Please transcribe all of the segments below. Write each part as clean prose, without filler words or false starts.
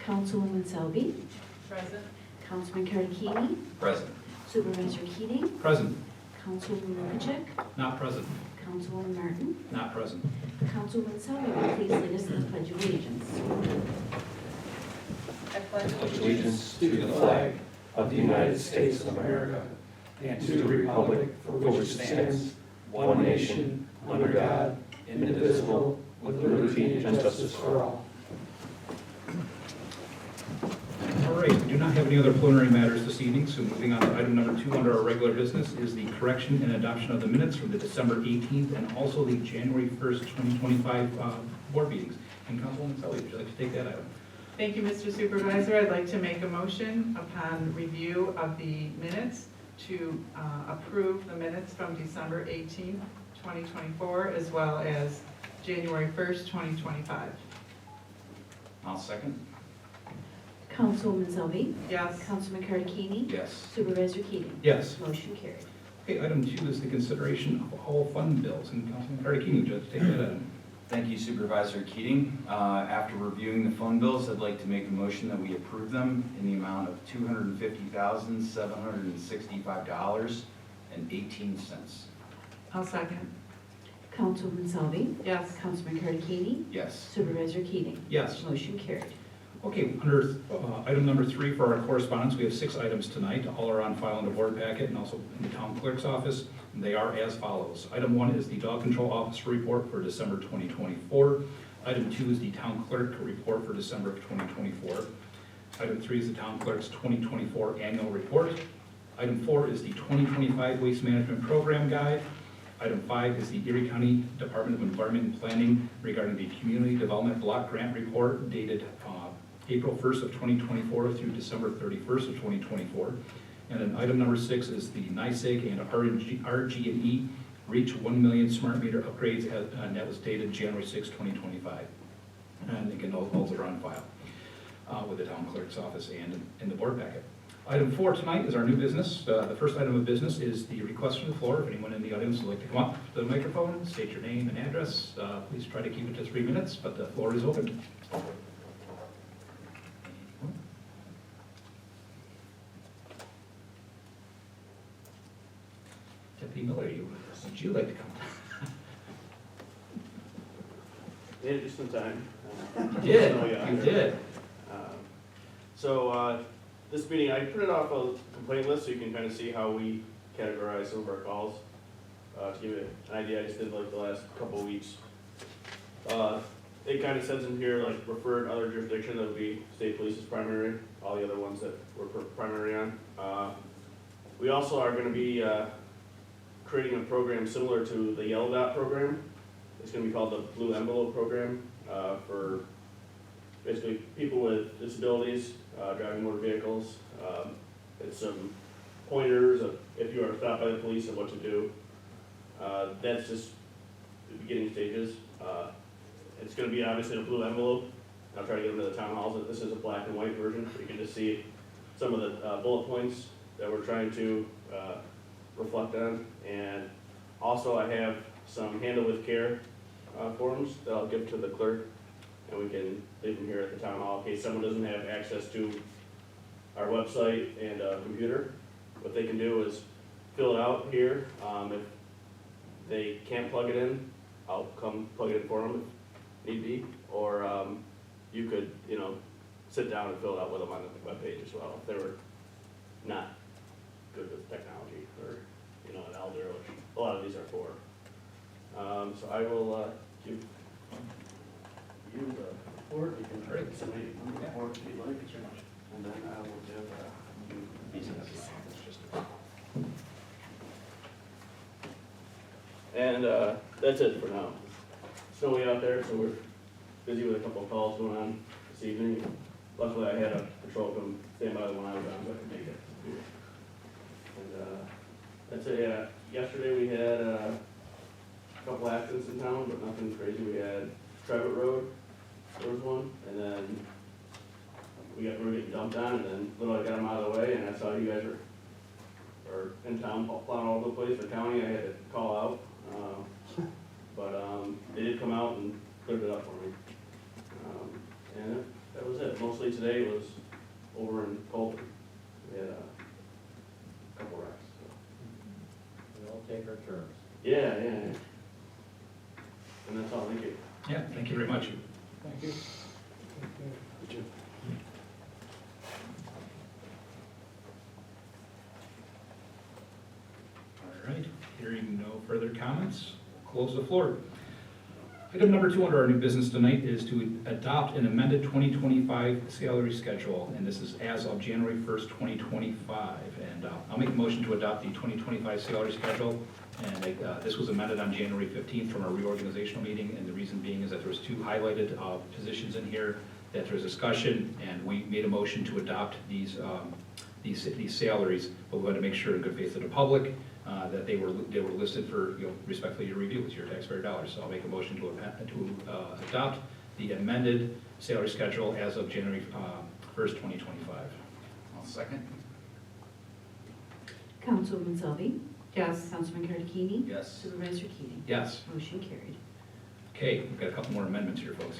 Councilwoman Selby, Present. Councilman Karakini, Present. Supervisor Keating, Present. Councilwoman Rutschek, Not present. Councilwoman Martin, Not present. Councilwoman Selby, will you please lead us in the Pledge of Allegiance? I pledge allegiance to the flag of the United States of America and to the republic for which it stands, one nation, under God, indivisible, with liberty and justice for all. All right, we do not have any other preliminary matters this evening, so moving on to item number 2 under our regular business is the correction and adoption of the minutes from the December 18th and also the January 1st, 2025 board meetings. And Councilwoman Selby, would you like to take that item? Thank you, Mr. Supervisor. I'd like to make a motion upon review of the minutes to approve the minutes from December 18th, 2024, as well as January 1st, 2025. I'll second. Councilwoman Selby, Yes. Councilman Karakini, Yes. Supervisor Keating. Yes. Motion carried. Okay, item 2 is the consideration of all fund bills. And Councilman Karakini, would you like to take that item? Thank you, Supervisor Keating. After reviewing the fund bills, I'd like to make a motion that we approve them in the amount of $250,765.18. I'll second. Councilwoman Selby, Yes. Councilman Karakini, Yes. Supervisor Keating. Yes. Motion carried. Okay, under item number 3 for our correspondence, we have 6 items tonight. All are on file in the board packet and also in the town clerk's office. And they are as follows. Item 1 is the dog control officer report for December 2024. Item 2 is the town clerk report for December of 2024. Item 3 is the town clerk's 2024 annual report. Item 4 is the 2025 waste management program guide. Item 5 is the Erie County Department of Environment and Planning regarding the Community Development Block Grant Report dated April 1st of 2024 through December 31st of 2024. And then item number 6 is the NYSEG and RG&E Reach 1 million smart meter upgrades, and that was dated January 6, 2025. And again, those are on file with the town clerk's office and in the board packet. Item 4 tonight is our new business. The first item of business is the request from the floor. If anyone in the audience would like to come up to the microphone, state your name and address, please try to keep it to 3 minutes, but the floor is open. Deputy Miller, would you like to come? Yeah, just in time. You did, Oh, yeah. you did. So this meeting, I printed off a complaint list so you can kind of see how we categorize some of our calls. To give you an idea, I just did like the last couple of weeks. It kind of says in here, like, referred other jurisdiction, that would be state police's primary, all the other ones that we're primary on. We also are gonna be creating a program similar to the Yellow Dot program. It's gonna be called the Blue Envelope Program, for basically people with disabilities, driving motor vehicles. It's some pointers of if you are stopped by the police and what to do. That's just the beginning stages. It's gonna be obviously a blue envelope. I'll try to get them to the town halls. This is a black and white version, so you can just see some of the bullet points that we're trying to reflect on. And also I have some handle with care forms that I'll give to the clerk, and we can leave them here at the town hall in case someone doesn't have access to our website and computer. What they can do is fill it out here. If they can't plug it in, I'll come plug it in for them if need be. Or you could, sit down and fill it out with them on the webpage as well if they were not good with technology, or an elder, which a lot of these are for. So I will give you the report. You can Great. submit the report if you'd like, and then I will give you these. And that's it for now. Snowy out there, so we're busy with a couple of calls going on this evening. Luckily, I had a patrol come stand by when I was on, so I could make it. And that's it. Yeah. Yesterday we had a couple accidents in town, but nothing crazy. We had Trevitt Road, there was one, and then we were getting dumped on, and then literally got them out of the way, and I saw you guys were in town plowing all over the place. The county, I had to call out, but they did come out and cleared it up for me. And that was it. Mostly today was over in Colton. We had a couple racks, so. We all take our turns. Yeah. And that's all, thank you. Yeah, thank you very much. Thank you. All right, hearing no further comments, close the floor. Item number 2 under our new business tonight is to adopt an amended 2025 salary schedule, and this is as of January 1st, 2025. And I'll make a motion to adopt the 2025 salary schedule, and this was amended on January 15th from our reorganizational meeting, and the reason being is that there was 2 highlighted positions in here that there was discussion, and we made a motion to adopt these salaries, but we wanted to make sure in good faith of the public that they were listed for, respectfully your review, it's your taxpayer dollars. So I'll make a motion to adopt the amended salary schedule as of January 1st, 2025. I'll second. Councilwoman Selby? Yes. Councilman Cardicini? Yes. Supervisor Keating? Yes. Motion carried. Okay, we've got a couple more amendments here, folks.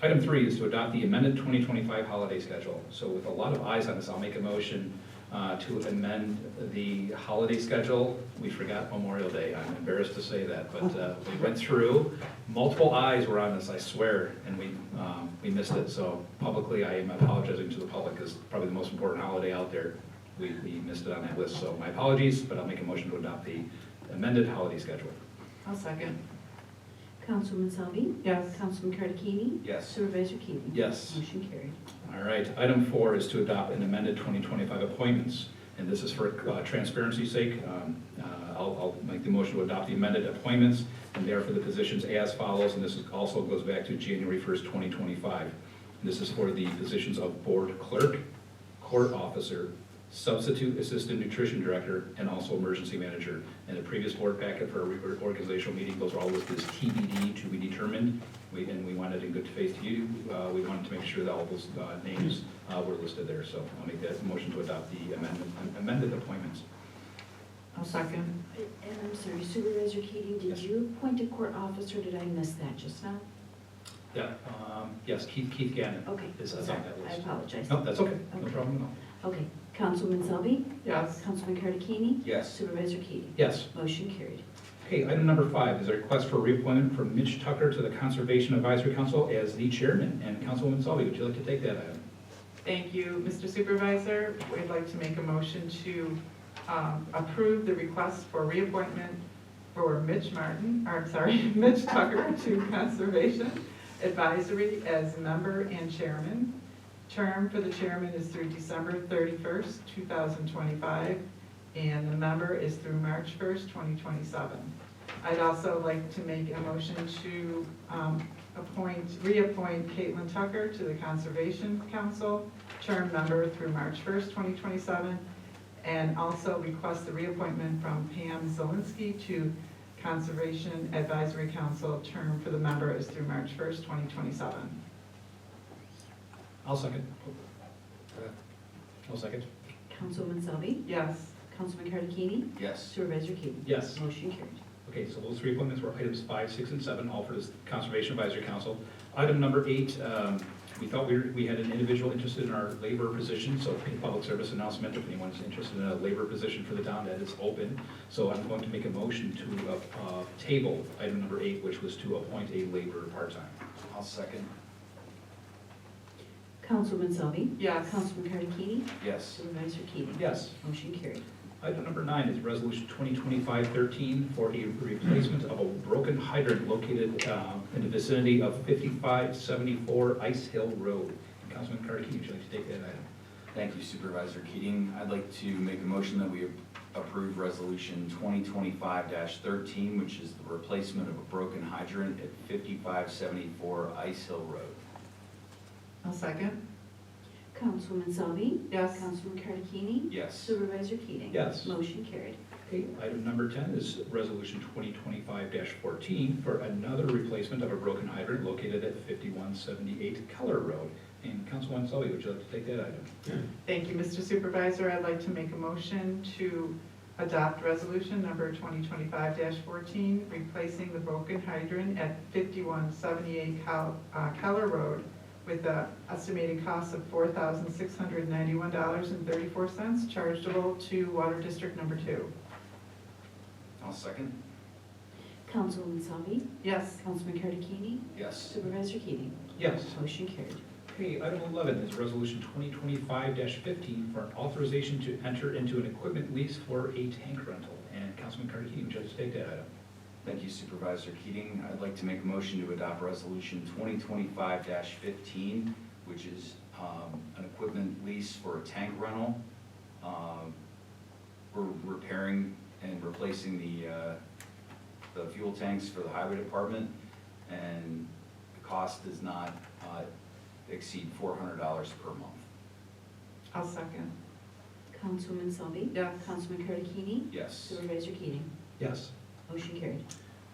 Item 3 is to adopt the amended 2025 holiday schedule. So with a lot of eyes on this, I'll make a motion to amend the holiday schedule. We forgot Memorial Day. I'm embarrassed to say that, but we went through. Multiple eyes were on this, I swear, and we missed it. So publicly, I am apologizing to the public because probably the most important holiday out there. We missed it on that list, so my apologies, but I'll make a motion to adopt the amended holiday schedule. I'll second. Councilwoman Selby? Yes. Councilman Cardicini? Yes. Supervisor Keating? Yes. Motion carried. All right, item 4 is to adopt an amended 2025 appointments, and this is for transparency's sake. I'll make the motion to adopt the amended appointments, and they are for the positions as follows, and this also goes back to January 1st, 2025. This is for the positions of board clerk, court officer, substitute assistant nutrition director, and also emergency manager. In the previous board packet for our organizational meeting, those are all listed as TBD, to be determined. And we wanted in good faith to you, we wanted to make sure that all those names were listed there. So I'll make that motion to adopt the amended appointments. I'll second. And I'm sorry, Supervisor Keating, did Yes. you appoint a court officer? Did I miss that just now? Yeah, yes, Keith Gannon Okay. is on Sorry, that I list. apologize. No, that's okay, no Okay. problem at all. Okay. Councilwoman Selby? Yes. Councilman Cardicini? Yes. Supervisor Keating? Yes. Motion carried. Okay, item number 5 is a request for reappointment from Mitch Tucker to the Conservation Advisory Council as the chairman. And Councilwoman Selby, would you like to take that item? Thank you, Mr. Supervisor. We'd like to make a motion to approve the request for reappointment for Mitch Tucker to Conservation Advisory as member and chairman. Term for the chairman is through December 31st, 2025, and the member is through March 1st, 2027. I'd also like to make a motion to reappoint Caitlin Tucker to the Conservation Council, term member through March 1st, 2027, and also request the reappointment from Pam Zielinski to Conservation Advisory Council, term for the member is through March 1st, 2027. I'll second. I'll second. Councilwoman Selby? Yes. Councilman Cardicini? Yes. Supervisor Keating? Yes. Motion carried. Okay, so those 3 appointments were items 5, 6, and 7, all for the Conservation Advisory Council. Item number 8, we thought we had an individual interested in our labor position, so public service announcement, if anyone's interested in a labor position for the town, that is open. So I'm going to make a motion to table item number 8, which was to appoint a laborer part-time. I'll second. Councilwoman Selby? Yes. Councilman Cardicini? Yes. Supervisor Keating? Yes. Motion carried. Item number 9 is Resolution 2025-13 for a replacement of a broken hydrant located in the vicinity of 5574 Ice Hill Road. Councilman Cardicini, would you like to take that item? Thank you, Supervisor Keating. I'd like to make a motion that we approve Resolution 2025-13, which is the replacement of a broken hydrant at 5574 Ice Hill Road. I'll second. Councilwoman Selby? Yes. Councilman Cardicini? Yes. Supervisor Keating? Yes. Motion carried. Okay, item number 10 is Resolution 2025-14 for another replacement of a broken hydrant located at 5178 Keller Road. And Councilwoman Selby, would you like to take that item? Thank you, Mr. Supervisor. I'd like to make a motion to adopt resolution number 2025-14, replacing the broken hydrant at 5178 Keller Road with a estimated cost of $4,691.34 chargeable to Water District Number 2. I'll second. Councilwoman Salvi, Yes. Councilman Cardicini, Yes. Supervisor Keating. Yes. Motion carried. Okay, item 11 is Resolution 2025-15 for an authorization to enter into an equipment lease for a tank rental. And Councilman Cardicini, would you like to take that item? Thank you Supervisor Keating. I'd like to make a motion to adopt Resolution 2025-15, which is an equipment lease for a tank rental. We're repairing and replacing the fuel tanks for the highway department, and the cost does not exceed $400 per month. I'll second. Councilwoman Salvi, Yes. Councilman Cardicini, Yes. Supervisor Keating. Yes. Motion carried.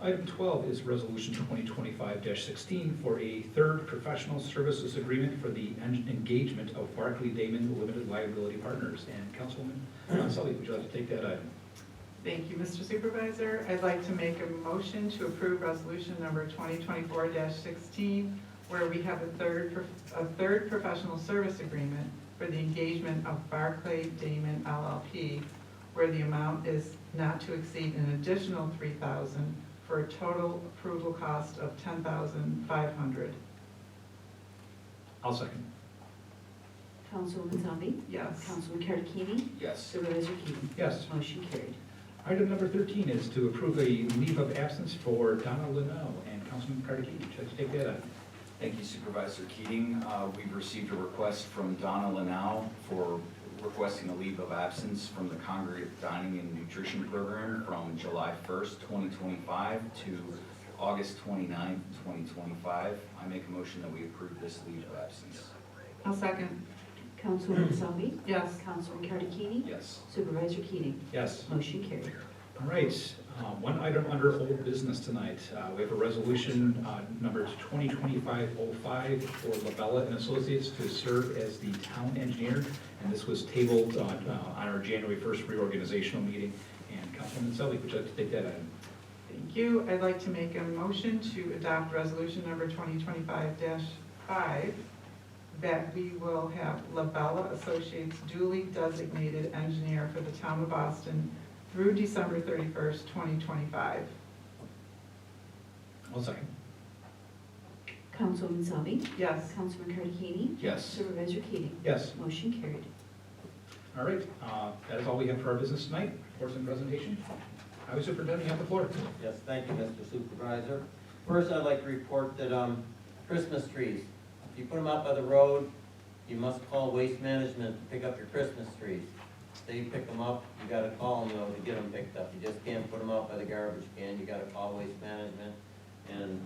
Item 12 is Resolution 2025-16 for a third professional services agreement for the engagement of Barclay Damon Limited Liability Partners. And Councilwoman Sully, would you like to take that item? Thank you, Mr. Supervisor. I'd like to make a motion to approve resolution number 2024-16, where we have a third professional service agreement for the engagement of Barclay Damon LLP, where the amount is not to exceed an additional $3,000 for a total approval cost of $10,500. I'll second. Councilwoman Salvi, Yes. Councilman Cardicini, Yes. Supervisor Keating. Yes. Motion carried. Item number 13 is to approve a leave of absence for Donna Leno. And Councilman Cardicini, would you like to take that item? Thank you Supervisor Keating. We've received a request from Donna Lanau for requesting a leave of absence from the Congregate Dining and Nutrition Program from July 1st, 2025 to August 29th, 2025. I make a motion that we approve this leave of absence. I'll second. Councilwoman Salvi, Yes. Councilman Cardicini, Yes. Supervisor Keating. Yes. Motion carried. All right, one item under old business tonight. We have a resolution number 2025-05 for Labella and Associates to serve as the town engineer. And this was tabled on our January 1st reorganizational meeting. And Councilwoman Selby, would you like to take that item? Thank you. I'd like to make a motion to adopt resolution number 2025-5, that we will have Labella Associates duly designated engineer for the town of Boston through December 31st, 2025. I'll second. Councilwoman Salvi, Yes. Councilman Cardicini, Yes. Supervisor Keating. Yes. Motion carried. All right, that is all we have for our business tonight. Reports and presentation. Highway Superintendent, you have the floor. Yes, thank you, Mr. Supervisor. First, I'd like to report that Christmas trees, if you put them out by the road, you must call Waste Management to pick up your Christmas trees. They pick them up, you gotta call them though to get them picked up. You just can't put them out by the garbage can, you gotta call Waste Management. And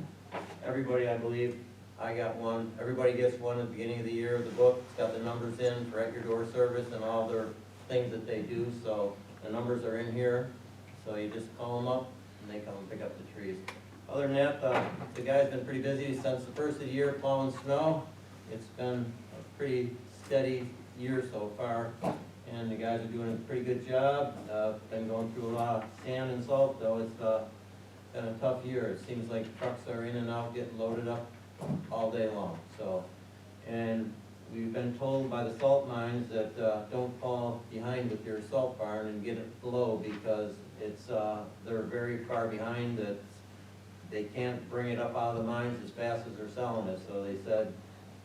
everybody, I believe, I got one, everybody gets one at the beginning of the year, the book, it's got the numbers in for at your door service and all their things that they do, so the numbers are in here. So you just call them up and they come and pick up the trees. Other than that, the guy's been pretty busy since the first of the year plowing snow. It's been a pretty steady year so far, and the guys are doing a pretty good job. Been going through a lot of sand and salt, though it's been a tough year. It seems like trucks are in and out getting loaded up all day long, so. And we've been told by the salt mines that don't fall behind with your salt barn and get it below, because it's, they're very far behind, that they can't bring it up out of the mines as fast as they're selling it. So they said,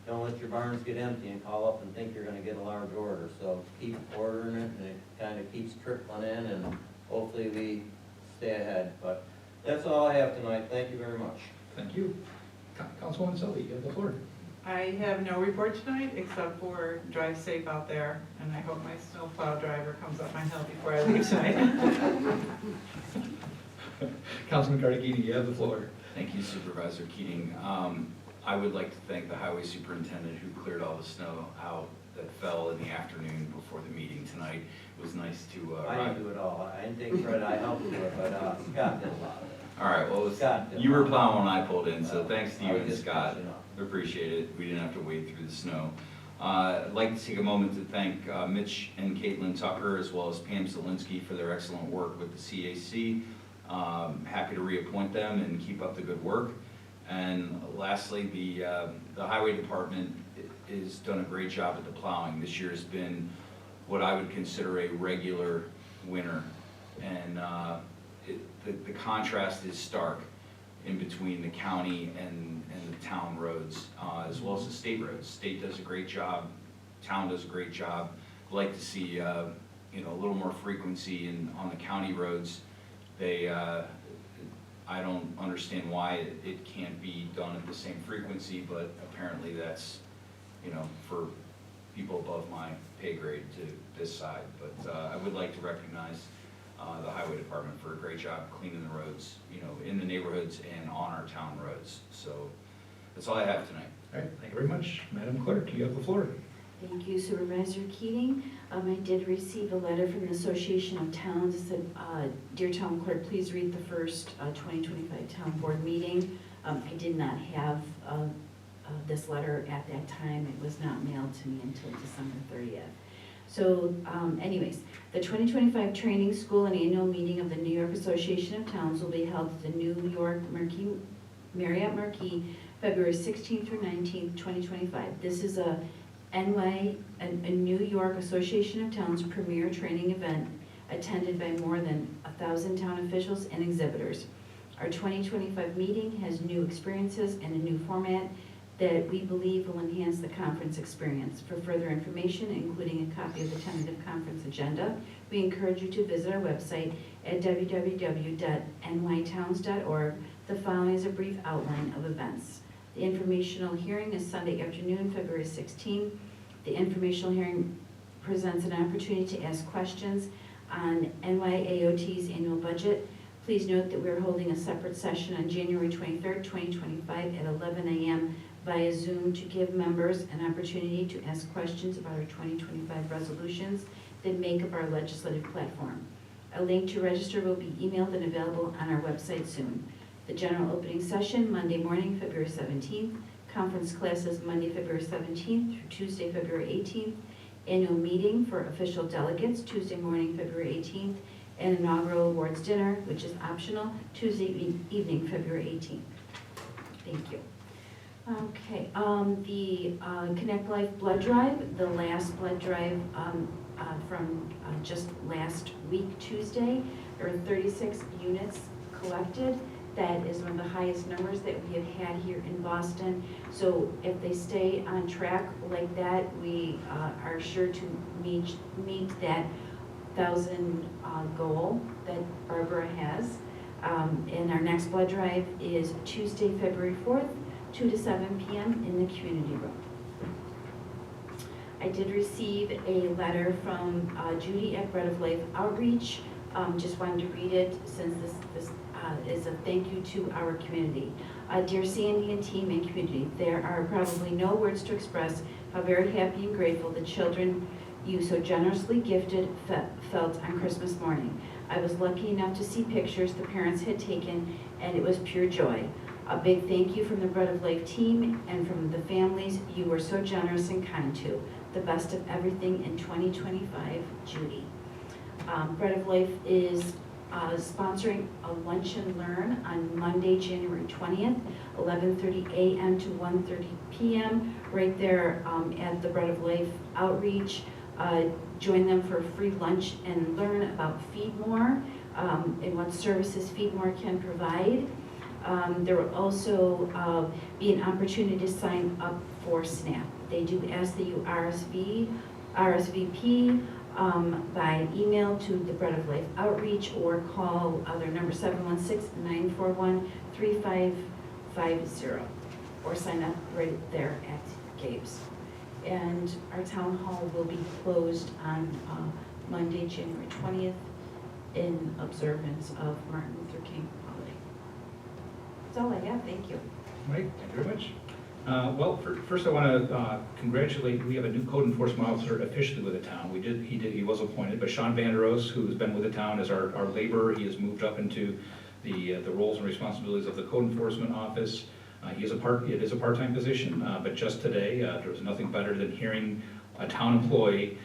don't let your barns get empty and call up and think you're gonna get a large order. So keep ordering it, and it kinda keeps trickling in, and hopefully we stay ahead. But that's all I have tonight. Thank you very much. Thank you. Councilwoman Selby, you have the floor. I have no report tonight, except for drive safe out there, and I hope my snowplow driver comes up my hill before I leave tonight. Councilman Cardicini, you have the floor. Thank you Supervisor Keating. I would like to thank the highway superintendent who cleared all the snow out that fell in the afternoon before the meeting tonight. It was nice to I ride. didn't do it all. I didn't take credit. I helped do it, but Scott did a lot of it. All right, well, it was- Scott did a you were lot. plowing when I pulled in, so thanks to I you was and just Scott. catching up. We appreciate it. We didn't have to wade through the snow. I'd like to take a moment to thank Mitch and Caitlin Tucker, as well as Pam Zielinski, for their excellent work with the CAC. Happy to reappoint them and keep up the good work. And lastly, the highway department has done a great job at the plowing. This year has been what I would consider a regular winter. And the contrast is stark in between the county and the town roads, as well as the state roads. State does a great job, town does a great job. I'd like to see, you know, a little more frequency on the county roads. I don't understand why it can't be done at the same frequency, but apparently that's, you know, for people above my pay grade to decide. But I would like to recognize the highway department for a great job cleaning the roads, you know, in the neighborhoods and on our town roads. So that's all I have tonight. All right, thank you very much. Madam Clerk, you have the floor. Thank you, Supervisor Keating. I did receive a letter from the Association of Towns. It said, "Dear Town Clerk, please read the first 2025 Town Board meeting." I did not have this letter at that time. It was not mailed to me until December 30th. So anyways, the 2025 Training School and Annual Meeting of the New York Association of Towns will be held at the New York Marriott Marquis, February 16th through 19th, 2025. This is a New York Association of Towns premier training event attended by more than 1,000 town officials and exhibitors. Our 2025 meeting has new experiences and a new format that we believe will enhance the conference experience. For further information, including a copy of the tentative conference agenda, we encourage you to visit our website at www.nytowns.org. The following is a brief outline of events. The informational hearing is Sunday afternoon, February 16. The informational hearing presents an opportunity to ask questions on NYAOT's annual budget. Please note that we are holding a separate session on January 23rd, 2025 at 11 a.m. via Zoom to give members an opportunity to ask questions about our 2025 resolutions that make up our legislative platform. A link to register will be emailed and available on our website soon. The general opening session, Monday morning, February 17th. Conference classes, Monday, February 17th through Tuesday, February 18th. Annual meeting for official delegates, Tuesday morning, February 18th. And inaugural awards dinner, which is optional, Tuesday evening, February 18th. Thank you. Okay, the Connect Life blood drive, the last blood drive from just last week, Tuesday, there were 36 units collected. That is one of the highest numbers that we have had here in Boston. So if they stay on track like that, we are sure to meet that 1,000 goal that Barbara has. And our next blood drive is Tuesday, February 4th, 2 to 7 p.m. in the community room. I did receive a letter from Judy at Bread of Life Outreach. Just wanted to read it since this is a thank you to our community. Dear Sandy and team and community, there are probably no words to express how very happy and grateful the children you so generously gifted felt on Christmas morning. I was lucky enough to see pictures the parents had taken, and it was pure joy. A big thank you from the Bread of Life team and from the families you were so generous and kind to. The best of everything in 2025, Judy. Bread of Life is sponsoring a lunch and learn on Monday, January 20th, 11:30 a.m. to 1:30 p.m. right there at the Bread of Life Outreach. Join them for a free lunch and learn about Feed More and what services Feed More can provide. There will also be an opportunity to sign up for SNAP. They do ask that you RSVP by email to the Bread of Life Outreach or call their number 716-941-3550 or sign up right there at Gabe's. And our town hall will be closed on Monday, January 20th in observance of Martin Luther King holiday. That's all I have, thank you. All right, thank you very much. Well, first I want to congratulate, we have a new code enforcement officer officially with the town. He was appointed, but Sean Vanderos, who's been with the town as our laborer, he has moved up into the roles and responsibilities of the code enforcement office. It is a part-time position, but just today, there was nothing better than hearing a town employee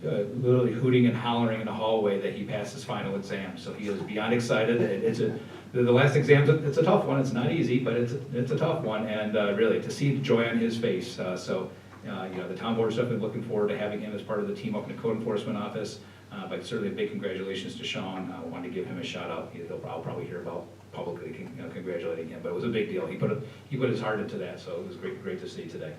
literally hooting and hollering in the hallway that he passed his final exam. So he is beyond excited. The last exam, it's a tough one. It's not easy, but it's a tough one. And really, to see joy on his face. So The town board is definitely looking forward to having him as part of the team up in the code enforcement office. But certainly a big congratulations to Sean. I wanted to give him a shout out. I'll probably hear about publicly congratulating him, but it was a big deal. He put his heart into that, so it was great to see today.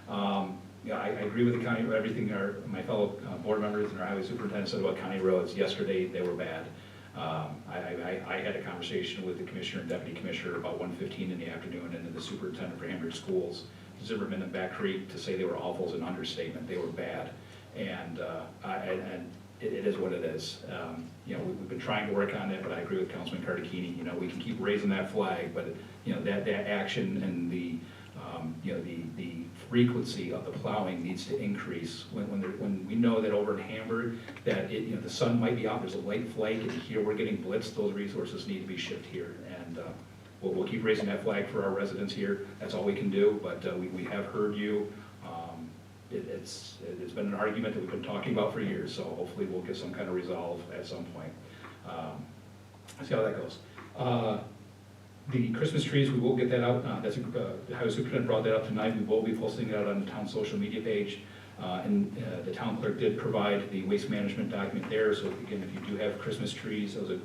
I agree with the county, everything my fellow board members and our highway superintendent said about county roads. Yesterday, they were bad. I had a conversation with the commissioner and deputy commissioner about 1:15 in the afternoon, and then the superintendent for Hamburg Schools, Zimmerman and Back Creek. To say they were awful is an understatement. They were bad, and it is what it is. We've been trying to work on it, but I agree with Councilman Cardicchini. We can keep raising that flag, but that action and the frequency of the plowing needs to increase. When we know that over in Hamburg, that the sun might be out, there's a light flake, and here we're getting blitzed, those resources need to be shifted here. And we'll keep raising that flag for our residents here. That's all we can do, but we have heard you. It's been an argument that we've been talking about for years, so hopefully we'll get some kind of resolve at some point. Let's see how that goes. The Christmas trees, we will get that out. The highway superintendent brought that up tonight. We will be posting it out on the town social media page. And the town clerk did provide the waste management document there. So again, if you do have Christmas trees, that was a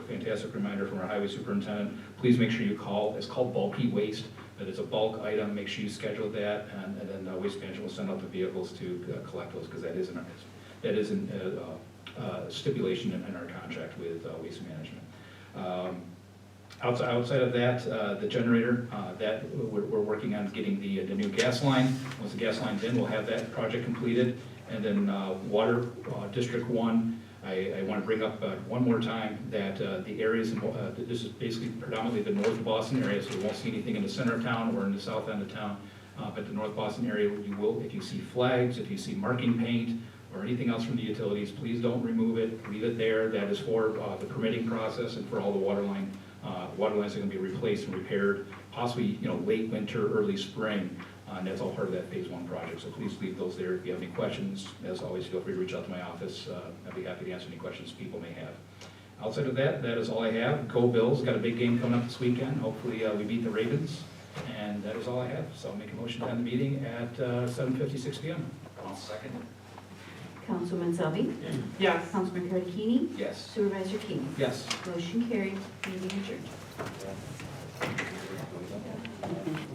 fantastic reminder from our highway superintendent. Please make sure you call. It's called bulky waste. That is a bulk item. Make sure you schedule that, and then waste management will send out the vehicles to collect those, because that is a stipulation in our contract with waste management. Outside of that, the generator, that we're working on getting the new gas line. Once the gas line's in, we'll have that project completed. And then Water District 1, I want to bring up one more time that the areas, this is basically predominantly the North Boston area, so you won't see anything in the center of town or in the south end of town. But the North Boston area, you will, if you see flags, if you see marking paint, or anything else from the utilities, please don't remove it, leave it there. That is for the permitting process and for all the water lines are going to be replaced and repaired, possibly late winter, early spring, and that's all part of that phase 1 project. So please leave those there. If you have any questions, as always, feel free to reach out to my office. I'd be happy to answer any questions people may have. Outside of that, that is all I have. Go Bills! Got a big game coming up this weekend. Hopefully we beat the Ravens, and that is all I have. So I'll make a motion to end the meeting at 7:56 p.m. I'll second. Councilman Selby? Yes. Councilman Cardicchini? Yes. Supervisor King? Yes. Motion carried, meeting adjourned.